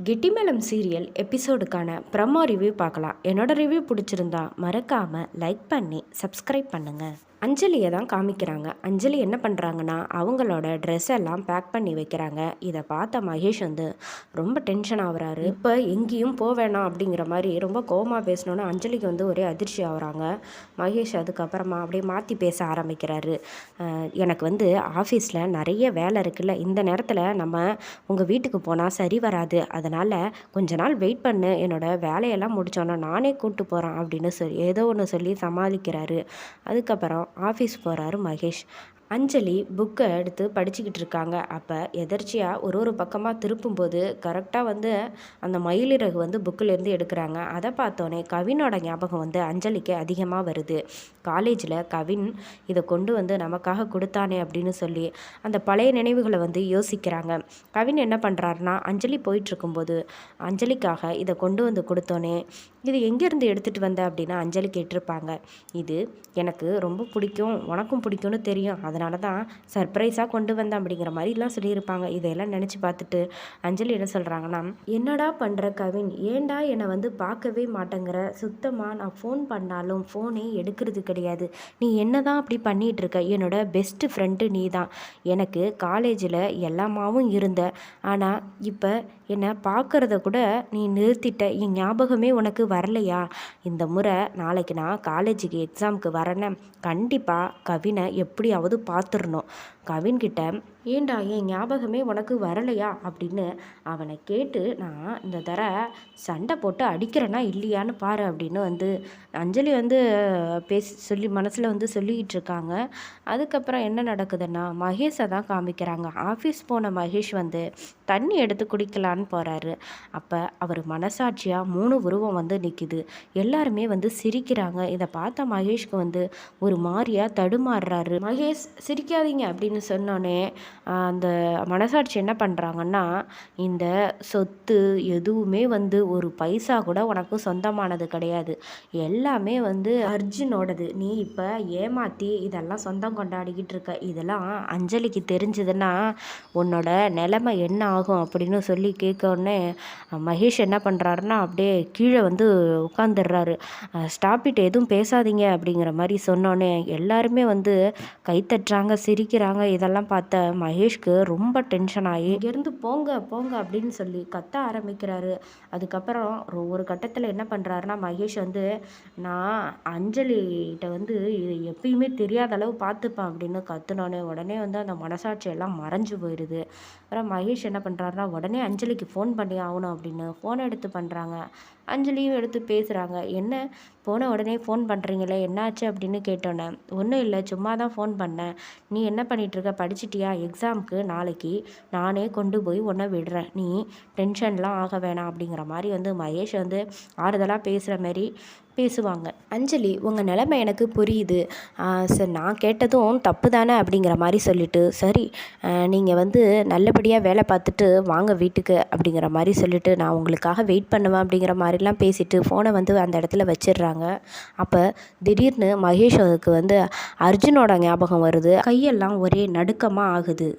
Gettimelam serial எபிசோடுக்கான promo review பார்க்கலாம். என்னோட review பிடிச்சிருந்தா மறக்காமல் லைக் பண்ணி சப்ஸ்கிரைப் பண்ணுங்கள். அஞ்சலியை தான் காமிக்கிறாங்க. அஞ்சலி என்ன பண்ணுறாங்கன்னா அவங்களோட ட்ரெஸ் எல்லாம் பேக் பண்ணி வைக்கிறாங்க. இதை பார்த்த மகேஷ் வந்து ரொம்ப டென்ஷன் ஆகுறாரு. இப்போ எங்கேயும் வேணாம் அப்படிங்கிற மாதிரி ரொம்ப கோவமாக பேசணுன்னு அஞ்சலிக்கு வந்து ஒரே அதிர்ச்சி ஆகுறாங்க. மகேஷ் அதுக்கப்புறமா அப்படியே மாற்றி பேச ஆரம்பிக்கிறாரு. எனக்கு வந்து ஆஃபீஸில் நிறைய வேலை இருக்குல்ல, இந்த நேரத்தில் நம்ம உங்கள் வீட்டுக்கு போனால் சரி வராது, அதனால் கொஞ்ச நாள் வெயிட் பண்ணு, என்னோடய வேலையெல்லாம் முடித்தோன்னா நானே கூப்பிட்டு போகிறேன் அப்படின்னு சொல்லி ஏதோ ஒன்று சொல்லி சமாளிக்கிறாரு. அதுக்கப்புறம் ஆஃபீஸ் போகிறாரு மகேஷ். அஞ்சலி புக்கை எடுத்து படிச்சுக்கிட்டு இருக்காங்க. அப்போ எதர்ச்சியாக ஒரு பக்கமாக திருப்பும்போது கரெக்டாக வந்து அந்த மயிலிறகு வந்து புக்கிலேருந்து எடுக்கிறாங்க. அதை பார்த்தோன்னே கவினோட ஞாபகம் வந்து அஞ்சலிக்கு அதிகமாக வருது. காலேஜில் கவின் இதை கொண்டு வந்து நமக்காக கொடுத்தானே அப்படின்னு சொல்லி அந்த பழைய நினைவுகளை வந்து யோசிக்கிறாங்க. கவின் என்ன பண்ணுறாருனா அஞ்சலி போயிட்டுருக்கும்போது அஞ்சலிக்காக இதை கொண்டு வந்து கொடுத்தோன்னே இது எங்கேருந்து எடுத்துகிட்டு வந்த அப்படின்னா அஞ்சலி கேட்டிருப்பாங்க. இது எனக்கு ரொம்ப பிடிக்கும், உனக்கும் பிடிக்கும்னு தெரியும், அதனால தான் சர்ப்ரைஸாக கொண்டு வந்தேன் அப்படிங்கிற மாதிரிலாம் சொல்லியிருப்பாங்க. இதையெல்லாம் நினச்சி பார்த்துட்டு அஞ்சலி என்ன சொல்கிறாங்கன்னா, என்னடா பண்ணுற கவின், ஏண்டா என்னை வந்து பார்க்கவே மாட்டேங்கிற, சுத்தமாக நான் ஃபோன் பண்ணாலும் ஃபோனே எடுக்கிறது கிடையாது, நீ என்ன தான் அப்படி பண்ணிகிட்டு இருக்க, என்னோட பெஸ்ட்டு ஃப்ரெண்டு நீ தான், எனக்கு காலேஜில் எல்லாமாவும் இருந்த, ஆனால் இப்போ என்னை பார்க்குறத கூட நீ நிறுத்திட்ட, என் ஞாபகமே உனக்கு வரலையா, இந்த முறை நாளைக்கு நான் காலேஜுக்கு எக்ஸாமுக்கு வரேன்னு கண்டிப்பாக கவினை எப்படியாவது பார்த்துடணும், கவின்கிட்ட ஏண்டா என் ஞாபகமே உனக்கு வரலையா அப்படின்னு அவனை கேட்டு நான் இந்த தர சண்டை போட்டு அடிக்கிறேன்னா இல்லையான்னு பாரு அப்படின்னு வந்து அஞ்சலி வந்து சொல்லி மனசில் வந்து சொல்லிக்கிட்டு இருக்காங்க. அதுக்கப்புறம் என்ன நடக்குதுன்னா மகேஷை தான் காமிக்கிறாங்க. ஆஃபீஸ் போன மகேஷ் வந்து தண்ணி எடுத்து குடிக்கலான்னு போகிறாரு. அப்போ அவர் மனசாட்சியாக 3 உருவம் வந்து நிற்கிது. எல்லாருமே வந்து சிரிக்கிறாங்க. இதை பார்த்த மகேஷ்க்கு வந்து ஒரு மாதிரியாக தடுமாறுறாரு. மகேஷ் சிரிக்காதீங்க அப்படின்னு சொன்னோன்னே அந்த மனசாட்சி என்ன பண்ணுறாங்கன்னா, இந்த சொத்து எதுவுமே வந்து ஒரு பைசா கூட உனக்கு சொந்தமானது கிடையாது, எல்லாமே வந்து அர்ஜுனோடது, நீ இப்போ ஏமாற்றி இதெல்லாம் சொந்தம் கொண்டாடிக்கிட்டு இருக்க, இதெல்லாம் அஞ்சலிக்கு தெரிஞ்சதுன்னா உன்னோட நிலைமை என்ன ஆகும் அப்படின்னு சொல்லி கேட்கவுடனே மகேஷ் என்ன பண்ணுறாருன்னா அப்படியே கீழே வந்து உட்காந்துடுறாரு. ஸ்டாப்பிட்டு எதுவும் பேசாதீங்க அப்படிங்கிற மாதிரி சொன்னோன்னே எல்லாருமே வந்து கைத்தட்டுறாங்க, சிரிக்கிறாங்க. இதெல்லாம் பார்த்த மகேஷ்க்கு ரொம்ப டென்ஷன் ஆகி இங்கேருந்து போங்க போங்க அப்படின்னு சொல்லி கத்த ஆரம்பிக்கிறாரு. அதுக்கப்புறம் ஒரு கட்டத்தில் என்ன பண்ணுறாருன்னா மகேஷ் வந்து நான் அஞ்சலிகிட்ட வந்து இது எப்பயுமே தெரியாத அளவு பார்த்துப்பேன் அப்படின்னு கத்துனோடனே உடனே வந்து அந்த மனசாட்சி எல்லாம் மறைஞ்சு போயிடுது. அப்புறம் மகேஷ் என்ன பண்ணுறாருன்னா உடனே அஞ்சலிக்கு ஃபோன் பண்ணி ஆகணும் அப்படின்னு ஃபோனை எடுத்து பண்ணுறாங்க. அஞ்சலியும் எடுத்து பேசுகிறாங்க. என்ன போன உடனே ஃபோன் பண்ணுறீங்களே என்னாச்சு அப்படின்னு கேட்டோன்னே ஒன்றும் இல்லை, சும்மா தான் ஃபோன் பண்ணேன், நீ என்ன பண்ணிகிட்ருக்க, படிச்சிட்டியா, எக்ஸாமுக்கு நாளைக்கு நானே கொண்டு போய் உன்னை விடுறேன், நீ டென்ஷன்லாம் ஆக வேணாம் அப்படிங்கிற மாதிரி வந்து மகேஷ் வந்து ஆறுதலாக பேசுகிற மாதிரி பேசுவாங்க. அஞ்சலி உங்கள் நிலைமை எனக்கு புரியுது சார், நான் கேட்டதும் தப்பு தானே அப்படிங்கிற மாதிரி சொல்லிவிட்டு சரி நீங்கள் வந்து நல்லபடியாக வேலை பார்த்துட்டு வாங்க வீட்டுக்கு அப்படிங்கிற மாதிரி சொல்லிவிட்டு நான் உங்களுக்காக வெயிட் பண்ணுவேன் அப்படிங்கிற மாதிரிலாம் பேசிவிட்டு ஃபோனை வந்து அந்த இடத்துல வச்சிடுறாங்க. அப்போ திடீர்னு மகேஷுக்கு வந்து அர்ஜுனோட ஞாபகம் வருது. கையெல்லாம் ஒரே நடுக்கமாக ஆகுது.